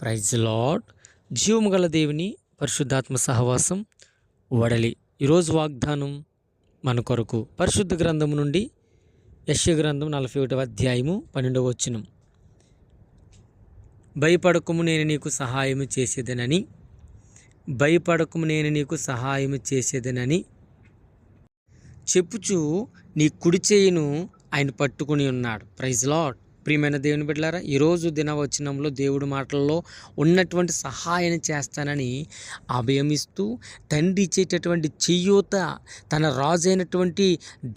Praise lord. జీవము గల దేవుని పరిశుద్ధాత్మ సహవాసం వడలి. ఈరోజు వాగ్దానం మన కొరకు పరిశుద్ధ గ్రంథము నుండి యెషయా గ్రంథం 41వ అధ్యాయము 12వ వచనం. భయపడకుము, నేను నీకు సహాయము చేసేదనని, భయపడకుము, నేను నీకు సహాయము చేసేదనని చెప్పుచు నీ కుడి చేయును ఆయన పట్టుకుని ఉన్నాడు. Praise Lord. ప్రియమైన దేవుని బిడ్డలారా, ఈరోజు దినవచనంలో దేవుడి మాటల్లో ఉన్నటువంటి సహాయం చేస్తానని అభయమిస్తూ తండ్రి ఇచ్చేటటువంటి చెయ్యూత తన రాజు అయినటువంటి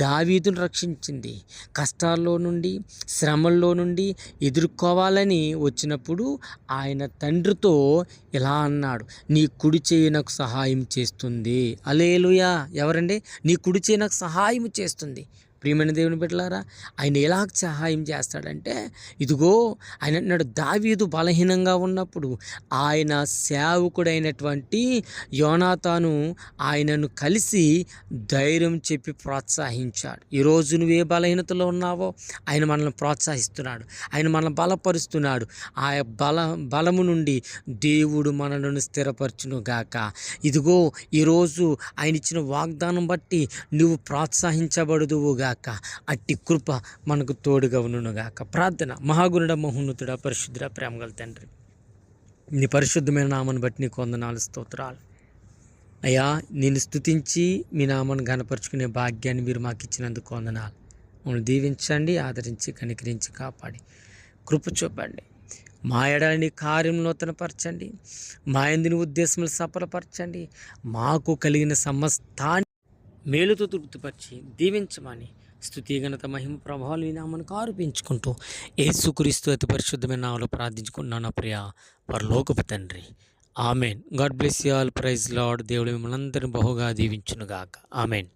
దావీదును రక్షించింది. కష్టాల్లో నుండి, శ్రమల్లో నుండి ఎదుర్కోవాలని వచ్చినప్పుడు ఆయన తండ్రితో ఇలా అన్నాడు, నీ కుడి చేయి నాకు సహాయం చేస్తుంది. హల్లెలూయా. ఎవరండి? నీ కుడి చేయి నాకు సహాయం చేస్తుంది. ప్రియమైన దేవుని బిడ్డలారా, ఆయన ఎలా సహాయం చేస్తాడంటే, ఇదిగో ఆయన అన్నాడు, దావీదు బలహీనంగా ఉన్నప్పుడు ఆయన సేవకుడైనటువంటి యోనాతాను ఆయనను కలిసి ధైర్యం చెప్పి ప్రోత్సహించాడు. ఈరోజు నువ్వు ఏ బలహీనతలో ఉన్నావో ఆయన మనల్ని ప్రోత్సహిస్తున్నాడు, ఆయన మనల్ని బలపరుస్తున్నాడు. ఆ బలము నుండి దేవుడు మనలను స్థిరపరచును గాక. ఇదిగో ఈరోజు ఆయన ఇచ్చిన వాగ్దానం బట్టి నువ్వు ప్రోత్సహించబడుదువుగా. అట్టి కృప మనకు తోడుగా ఉండునుగాక. ప్రార్థన. మహాగుణుడ, మహోన్నతుడ, పరిశుద్ధుడ, ప్రేమగల తండ్రి, నీ పరిశుద్ధమైన నామాన్ని బట్టి నీకు వందనాలు, స్తోత్రాలు అయ్యా. నేను స్తుతించి మీ నామాన్ని ఘనపరుచుకునే భాగ్యాన్ని మీరు మాకు ఇచ్చినందుకు వందనాలు. మమ్మల్ని దీవించండి, ఆదరించి, కనికరించి, కాపాడి కృప చూపండి. మా ఎడలని కార్యం నూతనపరచండి, మా యందు ఉద్దేశములు సఫలపరచండి. మాకు కలిగిన సమస్తాన్ని మేలుతో తృప్తిపరిచి దీవించమని స్తుతి, ఘనత, మహిమ, ప్రభావాలు ఈ నామమునకు ఆరోపించుకుంటూ యేసుక్రీస్తు అతి పరిశుద్ధమైన నామములో ప్రార్థించుకుంటున్నాను నా ప్రియ పరలోకపు తండ్రి. Amen. God bless you all. Praise Lord. దేవుడు మిమ్మల్ని అందరినీ బహుగా దీవించునుగాక. ఆమెన్.